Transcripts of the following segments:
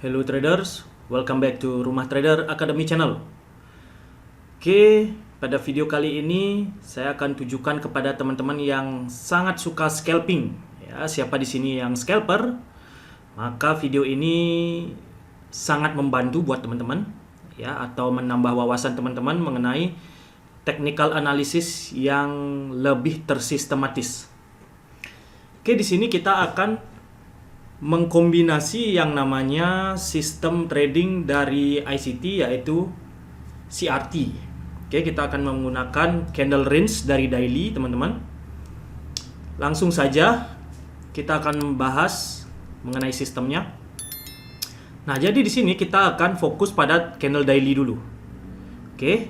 Hello traders, welcome back to Rumah Trader Academy channel. Oke, pada video kali ini saya akan tujukan kepada teman-teman yang sangat suka scalping. Ya, siapa di sini yang scalper? Maka video ini sangat membantu buat teman-teman, ya, atau menambah wawasan teman-teman mengenai technical analysis yang lebih tersistematis. Oke, di sini kita akan mengkombinasi yang namanya sistem trading dari ICT yaitu CRT. Oke, kita akan menggunakan candle range dari daily, teman-teman. Langsung saja kita akan membahas mengenai sistemnya. Nah, jadi di sini kita akan fokus pada candle daily dulu. Oke,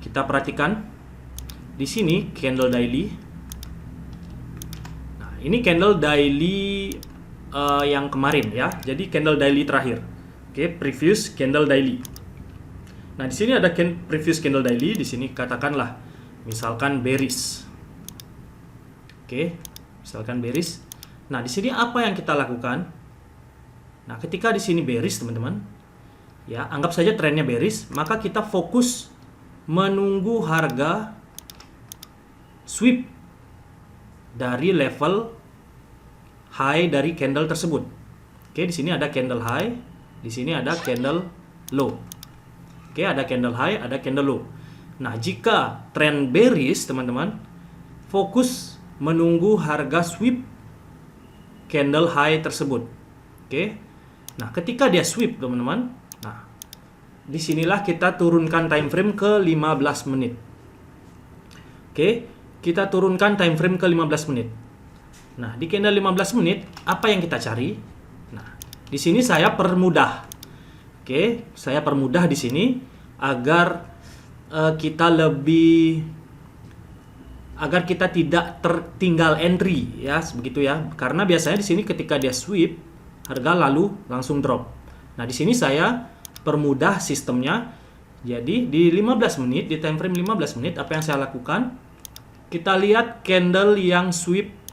kita perhatikan di sini candle daily. Nah, ini candle daily yang kemarin ya. Jadi candle daily terakhir. Oke, previous candle daily. Nah, di sini ada previous candle daily, di sini katakanlah misalkan bearish. Oke, misalkan bearish. Nah, di sini apa yang kita lakukan? Nah, ketika di sini bearish, teman-teman, ya, anggap saja trennya bearish, maka kita fokus menunggu harga sweep dari level high dari candle tersebut. Oke, di sini ada candle high, di sini ada candle low. Oke, ada candle high, ada candle low. Nah, jika trend bearish, teman-teman, fokus menunggu harga sweep candle high tersebut. Oke. Nah, ketika dia sweep, teman-teman, nah, disinilah kita turunkan time frame ke 15 menit. Oke, kita turunkan time frame ke 15 menit. Nah, di candle 15 menit, apa yang kita cari? Nah, di sini saya permudah. Oke, saya permudah di sini agar kita tidak tertinggal entry, ya, begitu ya. Karena biasanya di sini ketika dia sweep, harga lalu langsung drop. Nah, di sini saya permudah sistemnya. Jadi, di 15 menit, di time frame 15 menit, apa yang saya lakukan? Kita lihat candle yang sweep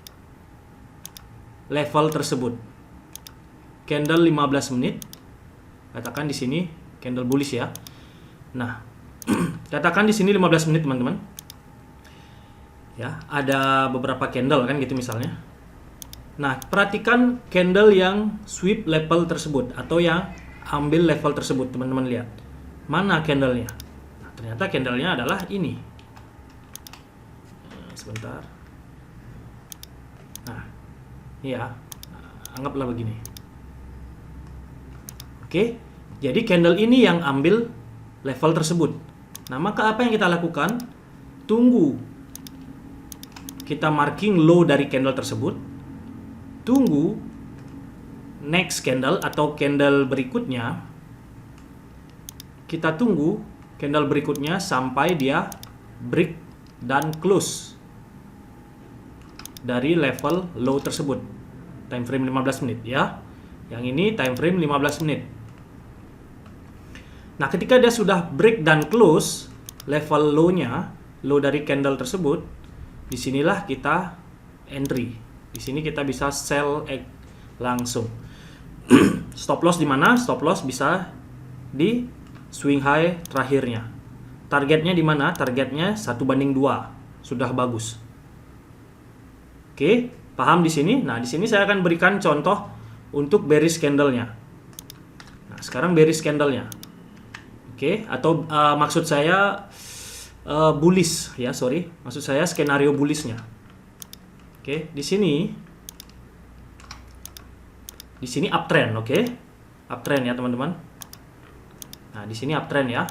level tersebut. Candle 15 menit. Katakan di sini candle bullish ya. Nah, katakan di sini 15 menit, teman-teman. Ya, ada beberapa candle kan gitu misalnya. Nah, perhatikan candle yang sweep level tersebut atau yang ambil level tersebut, teman-teman lihat. Mana candlenya? Nah, ternyata candlenya adalah ini. Sebentar. Nah, ya, anggaplah begini. Oke, jadi candle ini yang ambil level tersebut. Nah, maka apa yang kita lakukan? Tunggu kita marking low dari candle tersebut. Tunggu next candle atau candle berikutnya. Kita tunggu candle berikutnya sampai dia break dan close dari level low tersebut. Time frame 15 menit ya. Yang ini time frame 15 menit. Nah, ketika dia sudah break dan close level low-nya, low dari candle tersebut, disinilah kita entry. Di sini kita bisa sell langsung. Stop loss di mana? Stop loss bisa di swing high terakhirnya. Targetnya di mana? Targetnya 1/2. Sudah bagus. Oke, paham di sini? Nah, di sini saya akan berikan contoh untuk bearish candle-nya. Nah, sekarang bearish candle-nya. Oke, atau maksud saya bullish ya, sorry. Maksud saya skenario bullish-nya. Oke, di sini uptrend, oke? Uptrend ya, teman-teman. Nah, di sini uptrend ya.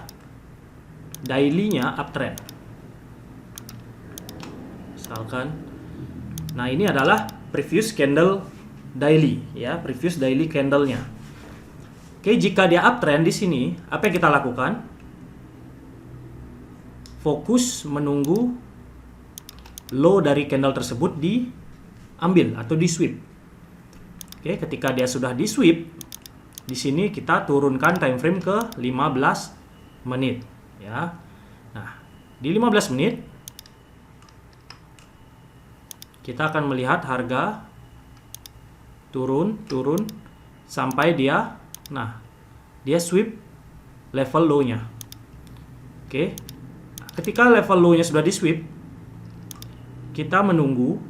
Daily-nya uptrend. Misalkan, nah, ini adalah previous candle daily ya, previous daily candle-nya. Oke, jika dia uptrend di sini, apa yang kita lakukan? Fokus menunggu low dari candle tersebut diambil atau di sweep. Oke, ketika dia sudah di sweep, di sini kita turunkan time frame ke 15 menit ya. Nah, di 15 menit kita akan melihat harga turun sampai dia Nah, dia sweep level low-nya. Oke. Ketika level low-nya sudah di sweep, kita menunggu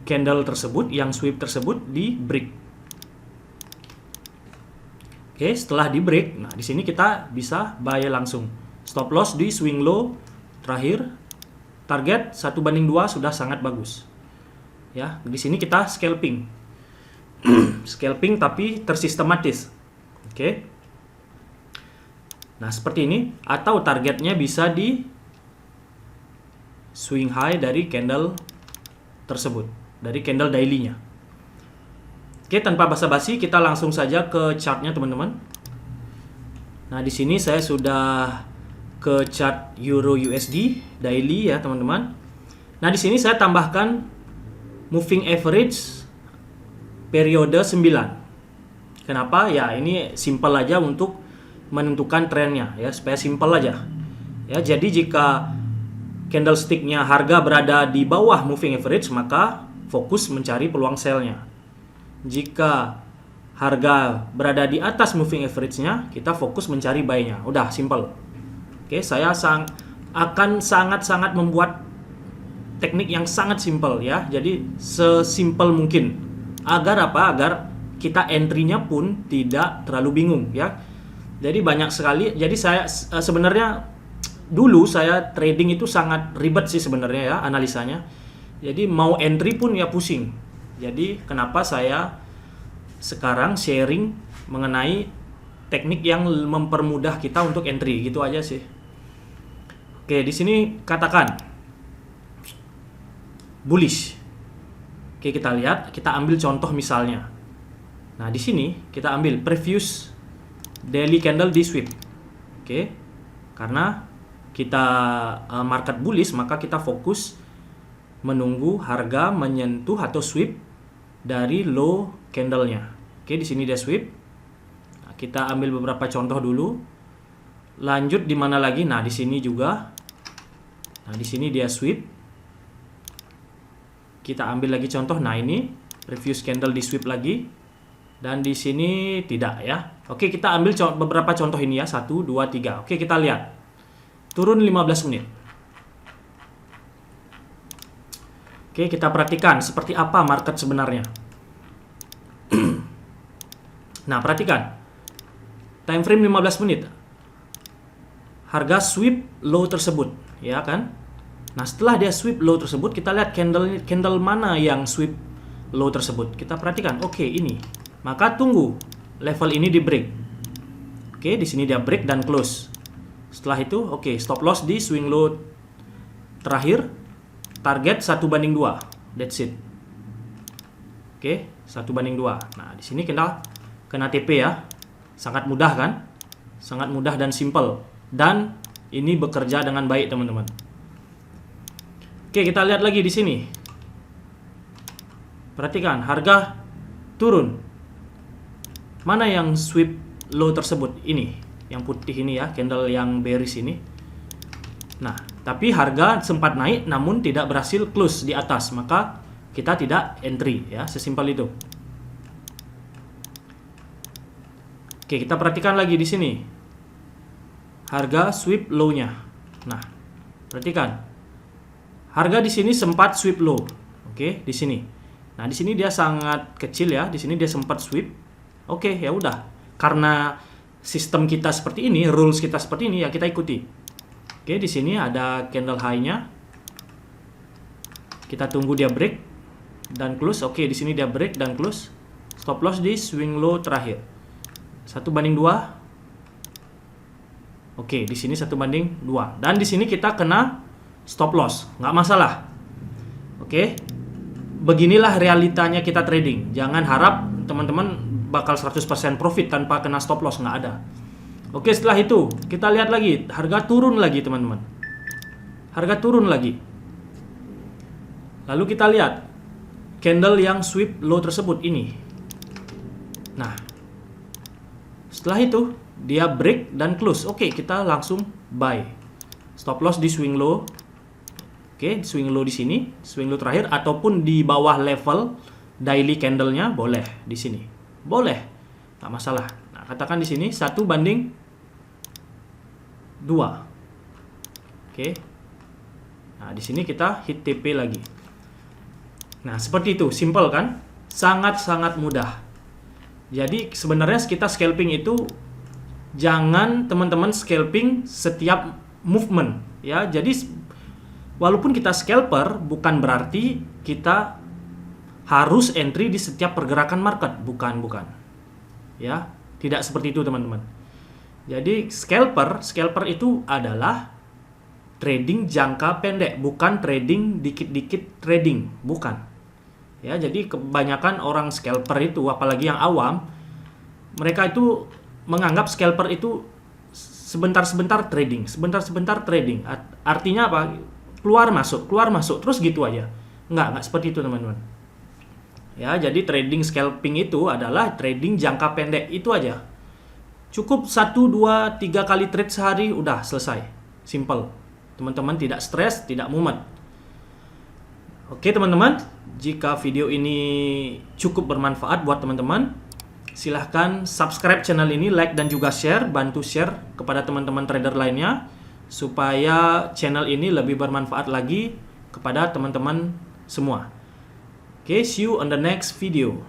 candle tersebut, yang sweep tersebut di break. Oke, setelah di break, nah di sini kita bisa buy langsung. Stop loss di swing low terakhir. Target 1/2 sudah sangat bagus. Ya, di sini kita scalping. Scalping tapi tersistematis. Oke. Nah, seperti ini, atau targetnya bisa di swing high dari candle tersebut, dari candle daily-nya. Oke, tanpa basa-basi kita langsung saja ke chartnya, teman-teman. Nah, di sini saya sudah ke chart Euro USD daily ya, teman-teman. Nah, di sini saya tambahkan moving average periode 9. Kenapa? Ya, ini simple aja untuk menentukan trennya ya, supaya simple aja. Ya, jadi jika candlestick-nya harga berada di bawah moving average, maka fokus mencari peluang sell-nya. Jika harga berada di atas moving average-nya, kita fokus mencari buy-nya. Udah, simple. Oke, saya akan sangat-sangat membuat teknik yang sangat simple ya. Jadi sesimpel mungkin. Agar apa? Agar kita entry-nya pun tidak terlalu bingung ya. Jadi banyak sekali. Jadi saya sebenarnya dulu saya trading itu sangat ribet sih sebenarnya ya analisanya. Jadi mau entry pun ya pusing. Jadi kenapa saya sekarang sharing mengenai teknik yang mempermudah kita untuk entry, gitu aja sih. Oke, di sini katakan bullish. Oke, kita lihat, kita ambil contoh misalnya. Nah, di sini kita ambil previous daily candle di sweep. Oke. Karena kita market bullish, maka kita fokus menunggu harga menyentuh atau sweep dari low candlenya. Oke, di sini dia sweep. Nah, kita ambil beberapa contoh dulu. Lanjut di mana lagi? Nah, di sini juga. Nah, di sini dia sweep. Kita ambil lagi contoh. Nah, ini previous candle di sweep lagi. Dan di sini tidak ya. Oke, kita ambil beberapa contoh ini ya. 1, 2, 3. Oke, kita lihat. Turun 15 menit. Oke, kita perhatikan seperti apa market sebenarnya. Nah, perhatikan. Time frame 15 menit. Harga sweep low tersebut, ya kan? Nah, setelah dia sweep low tersebut, kita lihat candle mana yang sweep low tersebut. Kita perhatikan. Oke, ini. Maka tunggu level ini di break. Oke, di sini dia break dan close. Setelah itu, oke, stop loss di swing low terakhir. Target 1/2. That's it. Oke, 1/2. Nah, di sini kena TP ya. Sangat mudah kan? Sangat mudah dan simple. Dan ini bekerja dengan baik, teman-teman. Oke, kita lihat lagi di sini. Perhatikan, harga turun. Mana yang sweep low tersebut? Ini, yang putih ini ya, candle yang bearish ini. Nah, tapi harga sempat naik namun tidak berhasil close di atas, maka kita tidak entry ya, sesimpel itu. Oke, kita perhatikan lagi di sini. Harga sweep low-nya. Nah, perhatikan. Harga di sini sempat sweep low. Oke, di sini. Nah, di sini dia sangat kecil ya, di sini dia sempat sweep. Oke, ya udah. Karena sistem kita seperti ini, rules kita seperti ini ya kita ikuti. Oke, di sini ada candle high-nya. Kita tunggu dia break dan close. Oke, di sini dia break dan close. Stop loss di swing low terakhir. 1/2. Oke, di sini 1/2. Dan di sini kita kena stop loss. Nggak masalah. Oke. Beginilah realitanya kita trading. Jangan harap teman-teman bakal 100% profit tanpa kena stop loss, nggak ada. Oke, setelah itu kita lihat lagi, harga turun lagi, teman-teman. Harga turun lagi. Lalu kita lihat candle yang sweep low tersebut ini. Nah, setelah itu dia break dan close. Oke, kita langsung buy. Stop loss di swing low. Oke, swing low di sini, swing low terakhir ataupun di bawah level daily candle-nya boleh di sini. Boleh, nggak masalah. Nah, katakan di sini 1:2. Oke. Nah, di sini kita hit TP lagi. Nah, seperti itu, simple kan? Sangat-sangat mudah. Jadi sebenarnya kita scalping itu jangan teman-teman scalping setiap movement ya. Jadi walaupun kita scalper bukan berarti kita harus entry di setiap pergerakan market, bukan. Ya, tidak seperti itu teman-teman. Jadi scalper itu adalah trading jangka pendek, bukan trading dikit-dikit trading, bukan. Ya, jadi kebanyakan orang scalper itu, apalagi yang awam, mereka itu menganggap scalper itu sebentar-sebentar trading, sebentar-sebentar trading. Artinya apa? Keluar masuk, terus gitu aja. Enggak seperti itu teman-teman. Ya, jadi trading scalping itu adalah trading jangka pendek, itu aja. Cukup 1, 2, 3 kali trade sehari, udah selesai. Simple. Teman-teman tidak stres, tidak mumet. Oke teman-teman, jika video ini cukup bermanfaat buat teman-teman, silahkan subscribe channel ini, like dan juga share, bantu share kepada teman-teman trader lainnya, supaya channel ini lebih bermanfaat lagi kepada teman-teman semua. Okay, see you on the next video.